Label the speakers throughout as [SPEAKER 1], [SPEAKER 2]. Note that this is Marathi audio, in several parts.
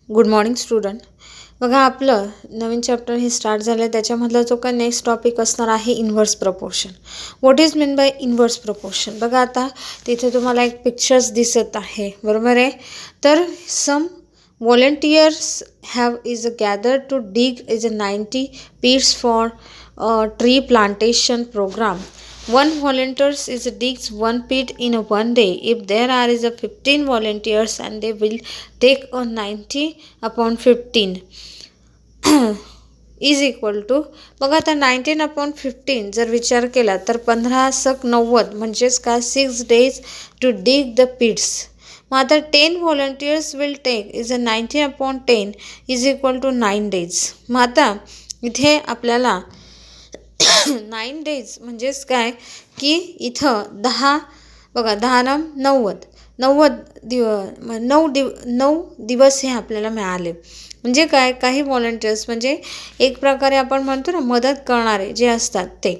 [SPEAKER 1] Good morning student. बघा आपलं नवीन चॅप्टर हे स्टार्ट झालं आहे. त्याच्यामधला जो काय नेक्स्ट टॉपिक असणार आहे inverse proportion. What is mean by inverse proportion. बघा आता तिथे तुम्हाला एक पिक्चर्स दिसत आहे, बरोबर आहे. तर सम volunteers have is gathered to dig is a 90 pits for tree plantation program. One volunteer is digs one pit in a one day. If there are is a 15 volunteers and they will take a 90 upon 15 is equal to. बघा आता 19/15 जर विचार केला तर 15×90 म्हणजेच काय 6 days to dig the pits. मग आता 10 volunteers will take is a 90/10 is equal to 9 days. मग आता इथे आपल्याला 9 days म्हणजेच काय की इथं 10 बघा 10×90 9 दिवस हे आपल्याला मिळाले. म्हणजे काय काही व्हॉलंटियर्स म्हणजे एक प्रकारे आपण म्हणतो ना मदत करणारे जे असतात ते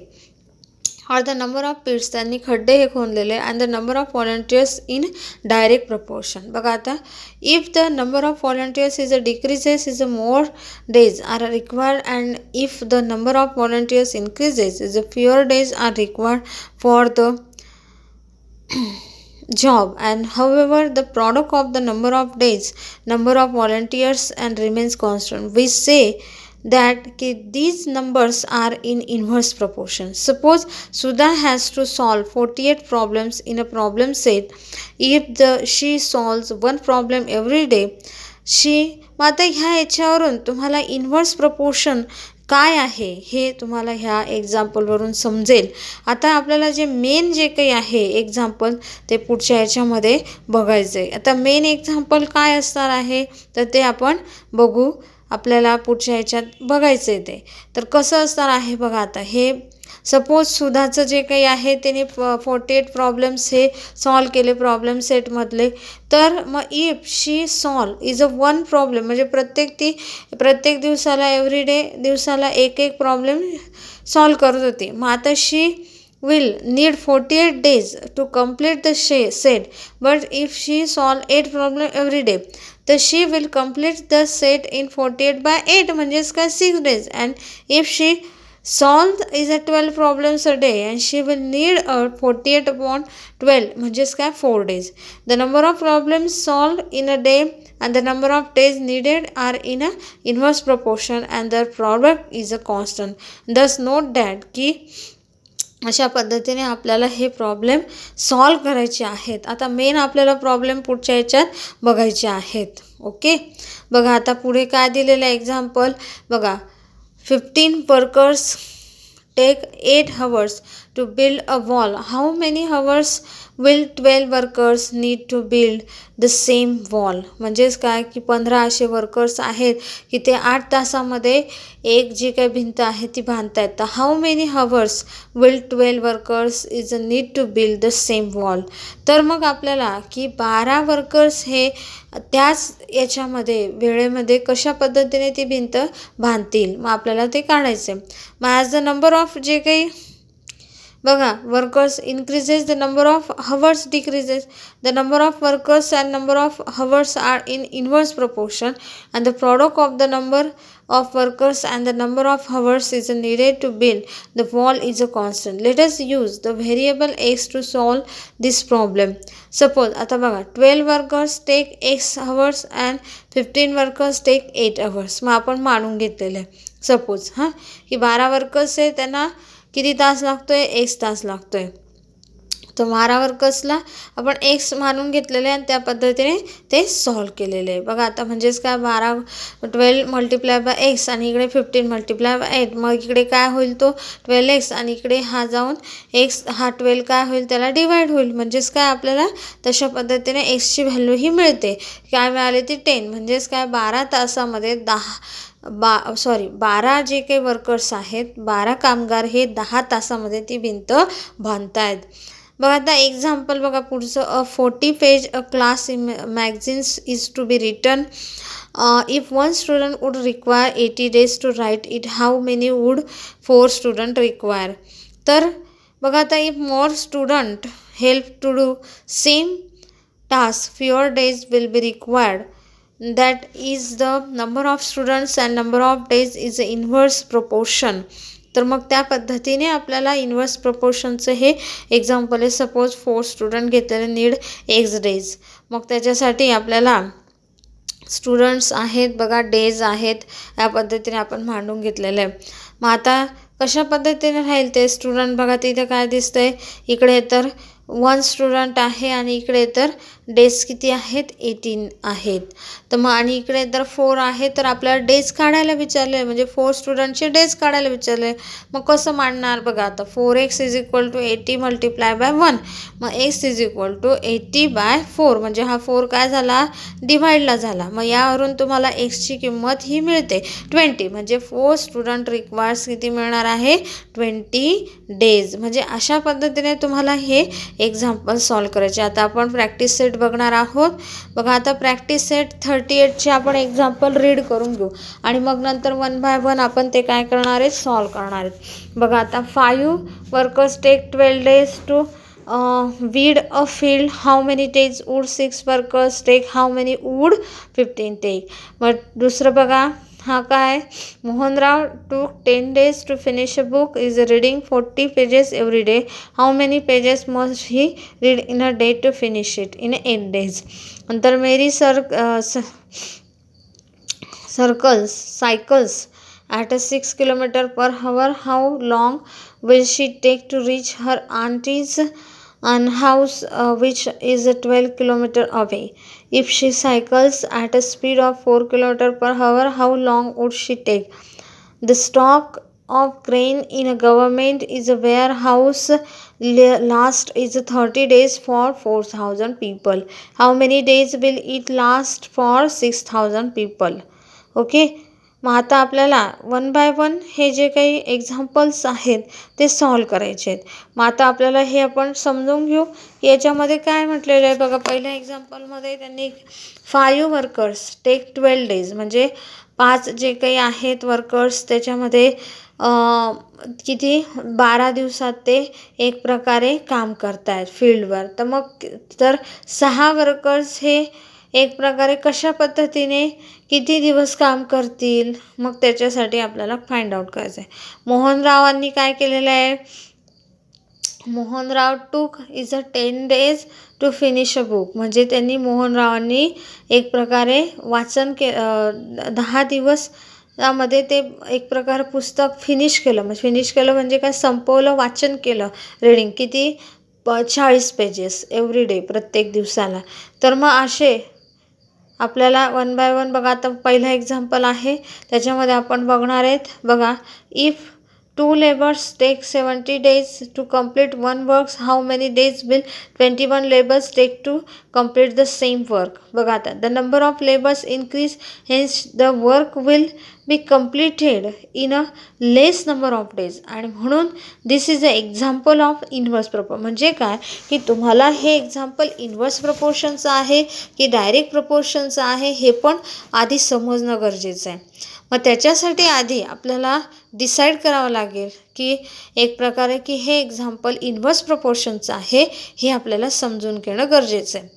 [SPEAKER 1] are the number of pits. त्यांनी खड्डे हे खोदलेले and the number of volunteers in direct proportion. बघा आता if the number of volunteers is a decreases is a more days are required and if the number of volunteers increases is a fewer days are required for the job. And however the product of the number of days, number of volunteers and remains constant, we say that these numbers are in inverse proportion. Suppose Sudha has to solve 48 problems in a problem set. If she solves one problem every day, she आता ह्या याच्यावरून तुम्हाला इन्व्हर्स प्रपोर्शन काय आहे हे तुम्हाला ह्या एक्झाम्पलवरून समजेल. आता आपल्याला जे मेन जे काही आहे एक्झाम्पल ते पुढच्या याच्यामध्ये बघायचं आहे. आता मेन एक्झाम्पल काय असणार आहे तर ते आपण बघू. आपल्याला पुढच्या ह्याच्यात बघायचं आहे ते तर कसं असणार आहे. बघा आता हे सपोज सुधाचं जे काही आहे त्याने 48 प्रॉब्लेम्स हे सॉल्व केले प्रॉब्लेम सेटमधले. तर मग if she solve is a one problem म्हणजे प्रत्येक दिवसाला एव्हरीडे दिवसाला एक प्रॉब्लेम सॉल्व करत होती. मग आता शी will need 48 days to complete the set, but if she solve 8 problem every day तर she will complete the set in 48/8 म्हणजेच काय 6 days. and if she solve is a 12 problems a day and she will need a 48/12 म्हणजेच काय 4 days. the number of problems solved in a day and the number of days needed are in a inverse proportion and the product is a constant. thus note that की अशा पद्धतीने आपल्याला हे प्रॉब्लेम सॉल्व करायचे आहेत. आता मेन आपल्याला प्रॉब्लेम पुढच्या याच्यात बघायचे आहेत. ओके. बघा आता पुढे काय दिलेलं आहे एक्झाम्पल. बघा 15 workers take 8 hours to build a wall. How many hours will 12 workers need to build the same wall? म्हणजेच काय की 15 असे वर्कर्स आहेत की ते 8 तासामध्ये एक जी काही भिंत आहे ती बांधतायत. तर how many hours will 12 workers is a need to build the same wall. तर मग आपल्याला की 12 वर्कर्स हे त्याच याच्यामध्ये वेळेमध्ये कशा पद्धतीने ती भिंत बांधतील मग आपल्याला ते काढायचं आहे. मग ॲज द नंबर ऑफ जे काही बघा workers increases the number of hours decreases. The number of workers and number of hours are in inverse proportion and the product of the number of workers and the number of hours is needed to build the wall is a constant. Let us use the variable x to solve this problem. Suppose आता बघा 12 workers take x hours and 15 workers take 8 hours. मग आपण मानून घेतलेलं आहे सपोज की 12 वर्कर्स आहे त्यांना किती तास लागतोय x तास लागतोय. तर 12 वर्कर्सला आपण एक्स मानून घेतलेले आणि त्या पद्धतीने ते सॉल्व केलेले आहे. बघा आता म्हणजेच काय 12 मल्टिप्लाय बाय एक्स आणि इकडे 15 मल्टिप्लाय बाय 8. मग इकडे काय होईल तो 12x आणि इकडे हा जाऊन एक्स हा 12 काय होईल त्याला डिवाईड होईल. म्हणजेच काय आपल्याला तशा पद्धतीने एक्सची व्हॅल्यू ही मिळते. काय मिळाली ती 10. म्हणजेच काय 12 तासामध्ये 12 जे काही वर्कर्स आहेत 12 कामगार हे 10 तासामध्ये ती भिंत बांधतायत. बघा आता एक्झाम्पल बघा पुढचं. A 40 page a class magazines is to be written. If one student would require 80 days to write it how many would 4 student require. तर बघा आता if more student help to do same task fewer days will be required that is the number of students and number of days is inverse proportion. तर मग त्या पद्धतीने आपल्याला इन्व्हर्स प्रपोर्शनचं हे एक्झाम्पल आहे. सपोज 4 स्टुडंट घेतलेले नीड एक्स डेज. मग त्याच्यासाठी आपल्याला स्टुडंट्स आहेत बघा, डेज आहेत, या पद्धतीने आपण मांडून घेतलेलं आहे. मग आता कशा पद्धतीने राहील ते स्टुडंट बघा, तिथे काय दिसतंय, इकडे तर 1 स्टुडंट आहे आणि इकडे तर डेज किती आहेत, 18 आहेत. तर मग आणि इकडे तर 4 आहे, तर आपल्याला डेज काढायला विचारले, म्हणजे 4 स्टुडंटचे डेज काढायला विचारले. मग कसं मांडणार बघा, आता 4x is equal to 80 multiply by 1. मग x is equal to 80 by 4, म्हणजे हा 4 काय झाला, डिवाईडला झाला. मग यावरून तुम्हाला एक्सची किंमत ही मिळते 20, म्हणजे 4 स्टुडंट रिक्वायर्स किती मिळणार आहे, 20 डेज. म्हणजे अशा पद्धतीने तुम्हाला हे एक्झाम्पल सॉल्व करायचे. आता आपण प्रॅक्टिस सेट बघणार आहोत. बघा आता प्रॅक्टिस सेट 38चे आपण एक्झाम्पल रीड करून घेऊ आणि मग नंतर 1 बाय 1 आपण ते काय करणार आहे, सॉल्व करणार आहेत. बघा आता 5 workers take 12 days to weed a field. How many days would 6 workers take? How many would 15 take? मग दुसरं बघा, हा काय, Mohanrao took 10 days to finish a book. Is reading 40 pages every day. How many pages must he read in a day to finish it? In 8 days. नंतर मेरी cycles at a 6 kilometer per hour. How long will she take to reach her auntie's and house which is 12 kilometer away? If she cycles at a speed of 4 kilometer per hour, how long would she take? The stock of grain in a government is a warehouse last is 30 days for 4,000 people. How many days will it last for 6,000 people? Okay. मग आता आपल्याला 1 बाय 1 हे जे काही एक्झाम्पल्स आहेत ते सॉल्व करायचे आहेत. मग आता आपल्याला हे आपण समजून घेऊ की याच्यामध्ये काय म्हटलेलं आहे. बघा पहिल्या एक्झाम्पलमध्ये त्यांनी 5 वर्कर्स टेक 12 डेज, म्हणजे 5 जे काही आहेत वर्कर्स त्याच्यामध्ये किती 12 दिवसात ते एक प्रकारे काम करत आहेत फील्डवर. तर मग 6 वर्कर्स हे एक प्रकारे कशा पद्धतीने किती दिवस काम करतील, मग त्याच्यासाठी आपल्याला फाइंड आउट करायचं आहे. मोहनरावांनी काय केलेलं आहे, Mohanrao took is 10 days to finish a book, म्हणजे त्यांनी मोहनरावांनी एक प्रकारे वाचन 10 दिवस त्यामध्ये ते एक प्रकारे पुस्तक फिनिश केलं. म्हणजे फिनिश केलं म्हणजे काय, संपवलं, वाचन केलं, रीडिंग किती 40 पेजेस एव्हरी डे, प्रत्येक दिवसाला. तर मग असे आपल्याला 1 बाय 1 बघा, आता पहिला एक्झाम्पल आहे त्याच्यामध्ये आपण बघणार आहेत. बघा, if 2 labours take 70 days to complete 1 work, how many days will 21 labours take to complete the same work. बघा आता the number of labours increase, hence the work will be completed in a less number of days. आणि म्हणून this is a example of inverse proportion. म्हणजे काय की तुम्हाला हे एक्झाम्पल इन्व्हर्स प्रपोर्शनचं आहे की डायरेक्ट प्रपोर्शनचं आहे हे पण आधी समजणं गरजेचं आहे. मग त्याच्यासाठी आधी आपल्याला डिसाईड करावं लागेल की एक प्रकारे की हे एक्झाम्पल इन्व्हर्स प्रपोर्शनचं आहे हे आपल्याला समजून घेणं गरजेचं आहे.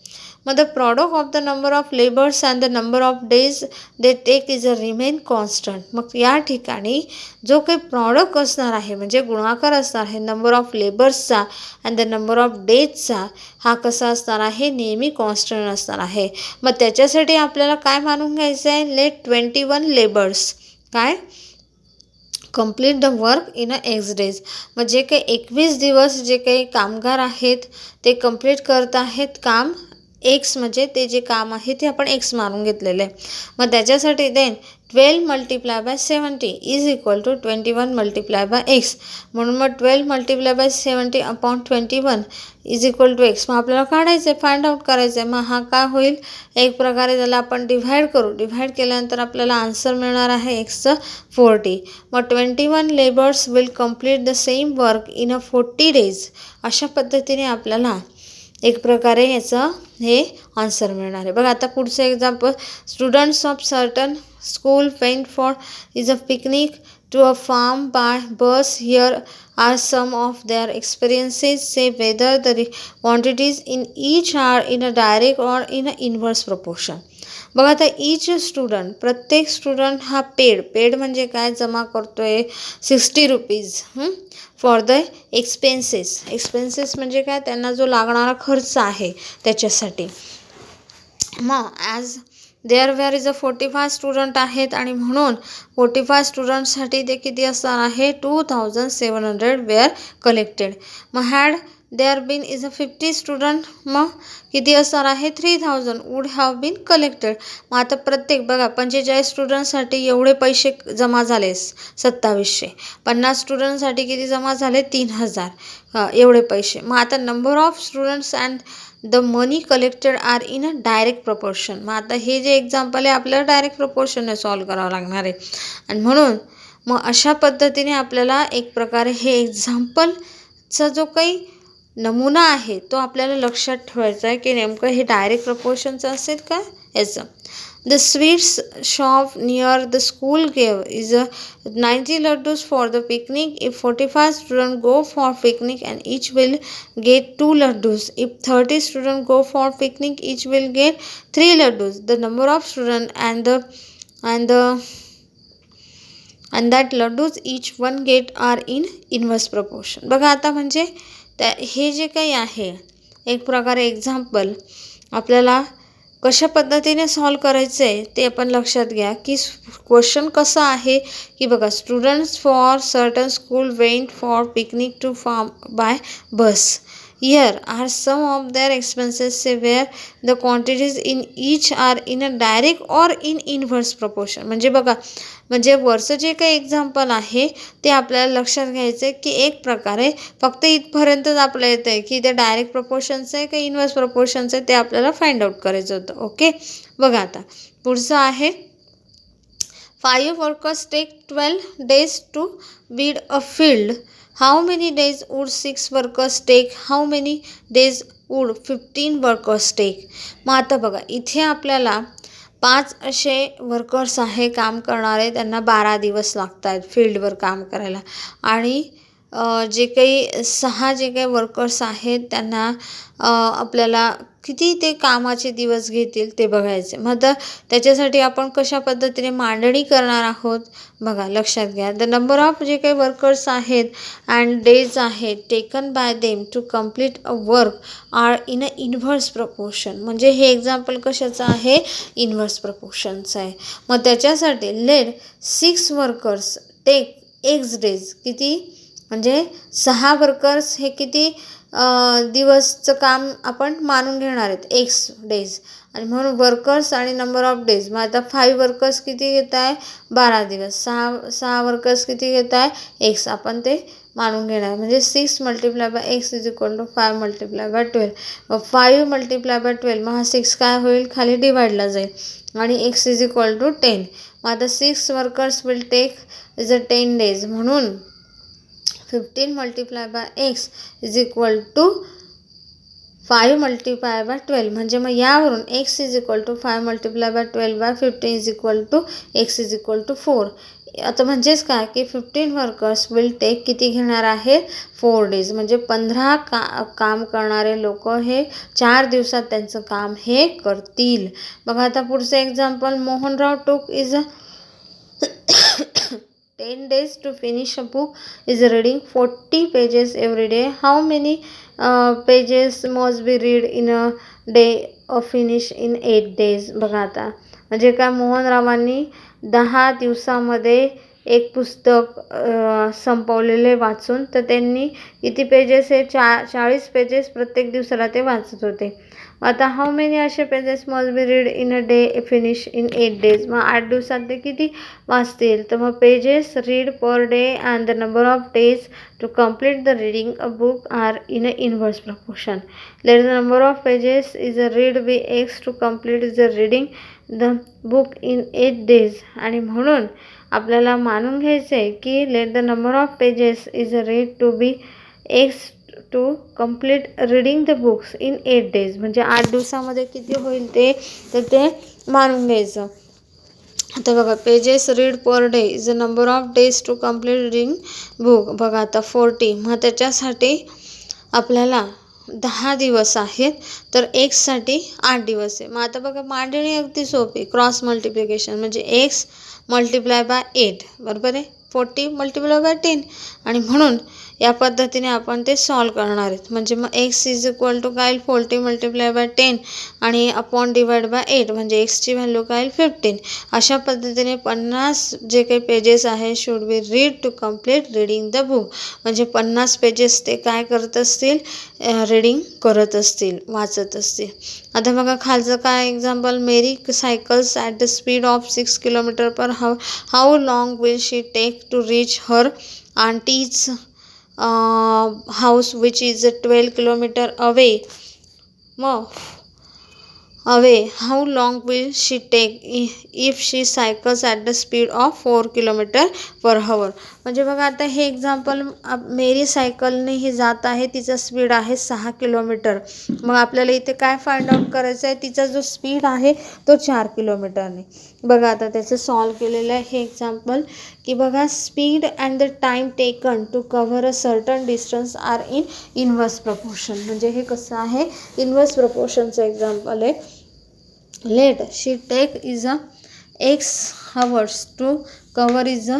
[SPEAKER 1] मग the product of the number of labours and the number of days they take is a remain constant. मग या ठिकाणी जो काही प्रॉडक्ट असणार आहे म्हणजे गुणाकार असणार आहे नंबर ऑफ लेबर्सचा अँड द नंबर ऑफ डेजचा, हा कसा असणार आहे, नेहमी कॉन्स्टंट असणार आहे. मग त्याच्यासाठी आपल्याला काय मानून घ्यायचं आहे, लेट 21 लेबर्स काय complete the work in a x days. मग जे काही 21 दिवस जे काही कामगार आहेत ते कंप्लीट करत आहेत काम एक्स, म्हणजे ते जे काम आहे ते आपण एक्स मानून घेतलेलं आहे. मग त्याच्यासाठी then 12 multiply by 70 is equal to 21 multiply by x. म्हणून मग 12 multiply by 70 upon 21 is equal to x. मग आपल्याला काढायचं आहे, फाइंड आउट करायचं आहे. मग हा काय होईल, एक प्रकारे त्याला आपण डिव्हाइड करू. डिव्हाइड केल्यानंतर आपल्याला आन्सर मिळणार आहे एक्सचं 40. मग 21 labours will complete the same work in a 40 days. अशा पद्धतीने आपल्याला एक प्रकारे याचं हे आन्सर मिळणार आहे. बघा आता पुढचं example, students of certain school went for is a picnic to a farm by bus. Here are some of their experiences. Say whether the quantities in each are in a direct or in a inverse proportion. बघा आता इच स्टुडंट, प्रत्येक स्टुडंट हा पेड म्हणजे काय, जमा करतोय 60 रुपीज फॉर द एक्सपेन्सेस म्हणजे काय, त्यांना जो लागणारा खर्च आहे त्याच्यासाठी. मग as there is a 45 student आहेत आणि म्हणून 45 स्टुडंटसाठी ते किती असणार आहे, 2700 वेअर कलेक्टेड. मग had there been is a 50 student, मग किती असणार आहे, 3000 वूड हॅव बीन कलेक्टेड. मग आता प्रत्येक बघा 45 स्टुडंटसाठी एवढे पैसे जमा झाले 2700, 50 स्टुडंटसाठी किती जमा झाले 3000 एवढे पैसे. मग आता number of students and the money collected R in a direct proportion. मग आता हे जे एक्झाम्पल आहे आपल्याला डायरेक्ट प्रपोर्शनने सॉल्व करावं लागणार आहे. आणि म्हणून मग अशा पद्धतीने आपल्याला एक प्रकारे हे एक्झाम्पलचा जो काही नमुना आहे तो आपल्याला लक्षात ठेवायचा आहे की नेमकं हे डायरेक्ट प्रपोर्शनचं असेल का याचं. The sweets shop near the school gave is a 90 laddus for the picnic. If 45 students go for picnic and each will get 2 laddus. If 30 students go for picnic, each will get 3 laddus. The number of students and that laddus each one get are in inverse proportion. बघा आता म्हणजे हे जे काही आहे एक प्रकारे एक्झाम्पल आपल्याला कशा पद्धतीने सॉल्व करायचं आहे ते आपण लक्षात घ्या की क्वेश्चन कसं आहे की बघा students for certain school went for picnic to farm by bus. Here are some of their expenses where the quantities in each are in a direct or in inverse proportion. म्हणजे बघा म्हणजे वरचं जे काही एक्झाम्पल आहे ते आपल्याला लक्षात घ्यायचं आहे की एक प्रकारे फक्त इथपर्यंतच आपल्याला येतं आहे की ते डायरेक्ट प्रपोर्शनचं आहे का इन्व्हर्स प्रपोर्शनचं आहे ते आपल्याला फाइंड आउट करायचं होतं. ओके, बघा आता पुढचं आहे 5 workers take 12 days to weed a field. How many days would 6 workers take? How many days would 15 workers take? मग आता बघा इथे आपल्याला 5 असे वर्कर्स आहे काम करणारे, त्यांना 12 दिवस लागत आहेत फील्डवर काम करायला. आणि जे काही 6 जे काही वर्कर्स आहेत त्यांना आपल्याला किती ते कामाचे दिवस घेतील ते बघायचे. मग आता त्याच्यासाठी आपण कशा पद्धतीने मांडणी करणार आहोत बघा लक्षात घ्या. द नंबर ऑफ जे काही वर्कर्स आहेत अँड डेज आहेत taken by them to complete a work are in a inverse proportion. म्हणजे हे एक्झाम्पल कशाचं आहे, इन्व्हर्स प्रपोर्शनचं आहे. मग त्याच्यासाठी let 6 workers take x days, किती म्हणजे 6 वर्कर्स हे किती दिवसचं काम आपण मानून घेणार आहेत एक्स डेज. आणि म्हणून वर्कर्स आणि नंबर ऑफ डेज. मग आता 5 वर्कर्स किती घेत आहे 12 दिवस, 6 वर्कर्स किती घेत आहे एक्स, आपण ते मानून घेणार. म्हणजे 6 multiply by x is equal to 5 multiply by 12. मग 5 मल्टिप्लाय बाय 12 मग हा 6 काय होईल खाली डिवाइडला जाईल आणि एक्स इज इक्वल टू 10. मग आता 6 workers will take is a 10 days. म्हणून 15 multiply by x is equal to 5 multiply by 12. म्हणजे मग यावरून x is equal to 5 multiply by 12 by 15 is equal to x is equal to 4. आता म्हणजेच काय की 15 वर्कर्स विल टेक किती घेणार आहे 4 डेज. म्हणजे 15 काम करणारे लोक हे 4 दिवसात त्यांचं काम हे करतील. बघा आता पुढचं example Mohanrao took is a 10 days to finish a book is reading 40 pages every day. How many pages must be read in a day or finish in 8 days? बघा आता म्हणजे काय मोहनरावांनी 10 दिवसामध्ये एक पुस्तक संपवलेले वाचून, तर त्यांनी किती पेजेस हे 40 पेजेस प्रत्येक दिवसाला ते वाचत होते. आता हाऊ मेनी असे pages must be read in a day finish in 8 days. मग 8 दिवसात ते किती वाचतील, तर मग pages read per day and the number of days to complete the reading a book are in a inverse proportion. Let the number of pages is a read be x to complete the reading the book in 8 days. आणि म्हणून आपल्याला मानून घ्यायचं आहे की let the number of pages is a read to be x to complete reading the books in 8 days. म्हणजे 8 दिवसामध्ये किती होईल ते तर ते मानून घ्यायचं. आता बघा pages read per day is a number of days to complete reading book. बघा आता 40, मग त्याच्यासाठी आपल्याला 10 दिवस आहेत, तर एक्ससाठी 8 दिवस आहे. मग आता बघा मांडणी अगदी सोपी, क्रॉस मल्टिप्लिकेशन म्हणजे एक्स मल्टिप्लाय बाय 8 बरोबर आहे, 40 मल्टिप्लाय बाय 10. आणि म्हणून या पद्धतीने आपण ते सॉल्व करणार आहेत. म्हणजे मग एक्स इज इक्वल टू काय 40 मल्टिप्लाय बाय 10 आणि अपॉन डिवाइड बाय 8 म्हणजे एक्सची व्हॅल्यू काय 15. अशा पद्धतीने 50 जे काही पेजेस आहे should be read to complete reading the book. म्हणजे 50 पेजेस ते काय करत असतील, रीडिंग करत असतील, वाचत असतील. आता बघा खालचं काय example, Mary cycles at the speed of 6 kilometre per hour, how long will she take to reach her auntie's house which is 12 kilometre away. मग how long will she take if she cycles at the speed of 4 kilometre per hour. म्हणजे बघा आता हे एक्झाम्पल, मेरी सायकलने ही जात आहे, तिचा स्पीड आहे 6 किलोमीटर. मग आपल्याला इथे काय फाइंड आउट करायचं आहे, तिचा जो स्पीड आहे तो 4 किलोमीटरने. बघा आता त्याचं सॉल्व केलेलं आहे हे एक्झाम्पल, की बघा speed and the time taken to cover a certain distance are in inverse proportion. म्हणजे हे कसं आहे, इनवर्स प्रपोर्शनचं एक्झाम्पल आहे. Let she take is a x hours to cover is a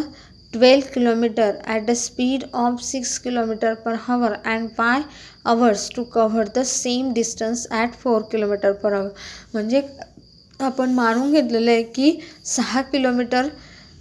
[SPEAKER 1] 12 kilometer at the speed of 6 kilometer per hour and y hours to cover the same distance at 4 kilometer per hour. म्हणजे आपण मानून घेतलेलं आहे की 6 किलोमीटर,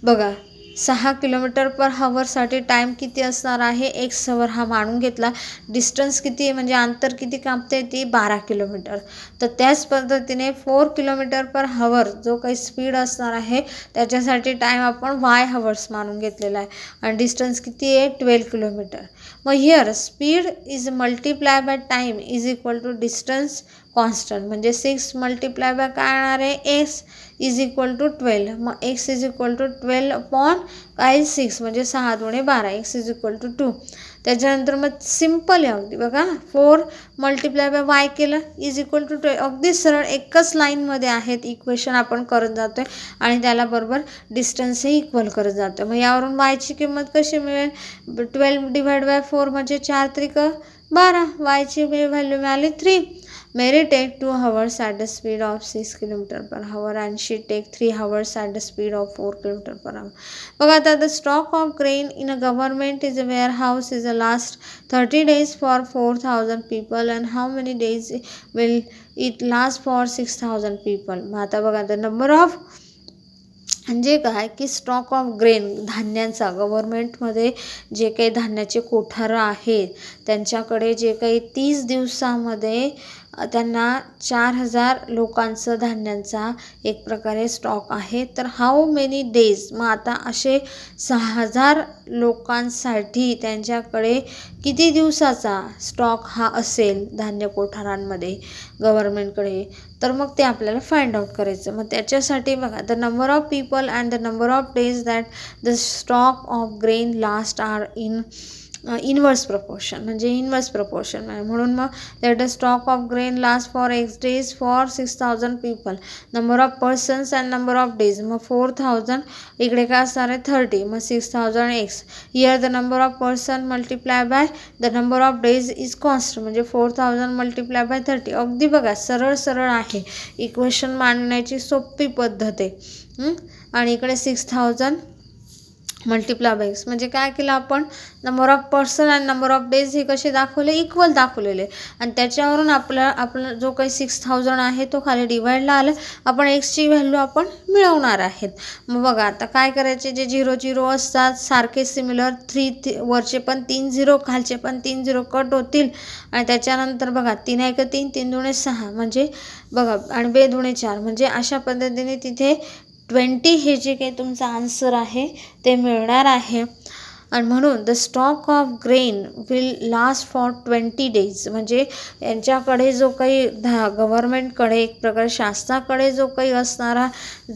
[SPEAKER 1] बघा 6 किलोमीटर पर हावरसाठी टाईम किती असणार आहे, एक्स हावर हा मानून घेतला. डिस्टन्स किती आहे म्हणजे अंतर किती कापते ती 12 किलोमीटर. तर त्याच पद्धतीने 4 किलोमीटर पर हावर जो काही स्पीड असणार आहे त्याच्यासाठी टाईम आपण वाय हावर्स मानून घेतलेला आहे आणि डिस्टन्स किती आहे 12 किलोमीटर. मग here speed is multiply by time is equal to distance constant. म्हणजे 6 मल्टिप्लाय बाय काय येणार आहे, एक्स इज इक्वल टू 12. मग x is equal to 12 upon काय 6 म्हणजे 6 दुणे 12, एक्स इज इक्वल टू 2. त्याच्यानंतर मग सिम्पल आहे अगदी, बघा 4 मल्टिप्लाय बाय वाय केलं इज इक्वल टू 12. अगदी सरळ एकच लाईनमध्ये आहेत इक्वेशन आपण करत जातो आहे आणि त्याला बरोबर डिस्टन्सही इक्वल करत जातो आहे. मग यावरून वायची किंमत कशी मिळेल, 12 डिवाइड बाय 4 म्हणजे 4 त्रिक 12, वायची व्हॅल्यू मिळाली 3. Mary take 2 hours at the speed of 6 km per hour and she take 3 hours at the speed of 4 km per hour. बघा आता the stock of grain in a government is a warehouse is a last 30 days for 4,000 people and how many days will it last for 6,000 people. मग आता बघा the number of म्हणजे काय की स्टॉक ऑफ ग्रेन धान्यांचा, गव्हर्मेंटमध्ये जे काही धान्याचे कोठारं आहेत त्यांच्याकडे जे काही 30 दिवसामध्ये त्यांना 4,000 लोकांचं धान्यांचा एक प्रकारे स्टॉक आहे. तर हाऊ मेनी डेज, मग आता असे 6,000 लोकांसाठी त्यांच्याकडे किती दिवसाचा स्टॉक हा असेल धान्य कोठारांमध्ये गव्हर्मेंटकडे, तर मग ते आपल्याला फाइंड आउट करायचं. मग त्याच्यासाठी बघा the number of people and the number of days that the stock of grain last R in inverse proportion. म्हणजे इनवर्स प्रपोर्शन म्हणून मग that the stock of grain last for x days for 6,000 people. Number of persons and number of days, मग 4,000 इकडे काय असणार आहे 30, मग 6,000 x. Here the number of person multiply by the number of days is constant. म्हणजे 4,000 मल्टिप्लाय बाय 30. अगदी बघा सरळ सरळ आहे, इक्वेशन मांडण्याची सोपी पद्धत आहे. आणि इकडे 6,000 मल्टिप्लाय बाय एक्स म्हणजे काय केलं आपण, number of person and number of days हे कसे दाखवले, इक्वल दाखवलेले आणि त्याच्यावरून आपला जो काही 6,000 आहे तो खाली डिवाइडला आला, आपण एक्सची व्हॅल्यू आपण मिळवणार आहेत. मग बघा आता काय करायचे, जे 0 0 असतात सारखे सिमिलर 3 वरचे पण 3 0 खालचे पण 3 0 कट होतील आणि त्याच्यानंतर बघा 3 1 3 3 दुणे 6 म्हणजे बघा आणि 2 दुणे 4 म्हणजे अशा पद्धतीने तिथे 20 हे जे काही तुमचा आन्सर आहे ते मिळणार आहे. आणि म्हणून the stock of grain will last for 20 days. म्हणजे यांच्याकडे जो काही गव्हर्मेंटकडे एक प्रकारे शासनाकडे जो काही असणारा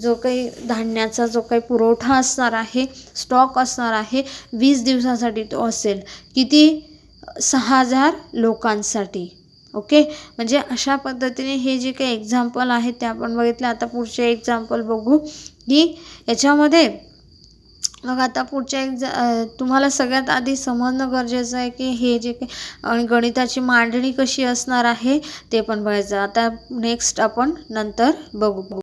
[SPEAKER 1] जो काही धान्याचा जो काही पुरवठा असणार आहे, स्टॉक असणार आहे 20 दिवसासाठी तो असेल किती, 6,000 लोकांसाठी. ओके, म्हणजे अशा पद्धतीने हे जे काही एक्झाम्पल आहेत ते आपण बघितले. आता पुढचे एक्झाम्पल बघू की याच्यामध्ये मग आता पुढच्या तुम्हाला सगळ्यात आधी समजणं गरजेचं आहे की हे जे काही गणिताची मांडणी कशी असणार आहे ते पण बघायचं. आता नेक्स्ट आपण नंतर बघू.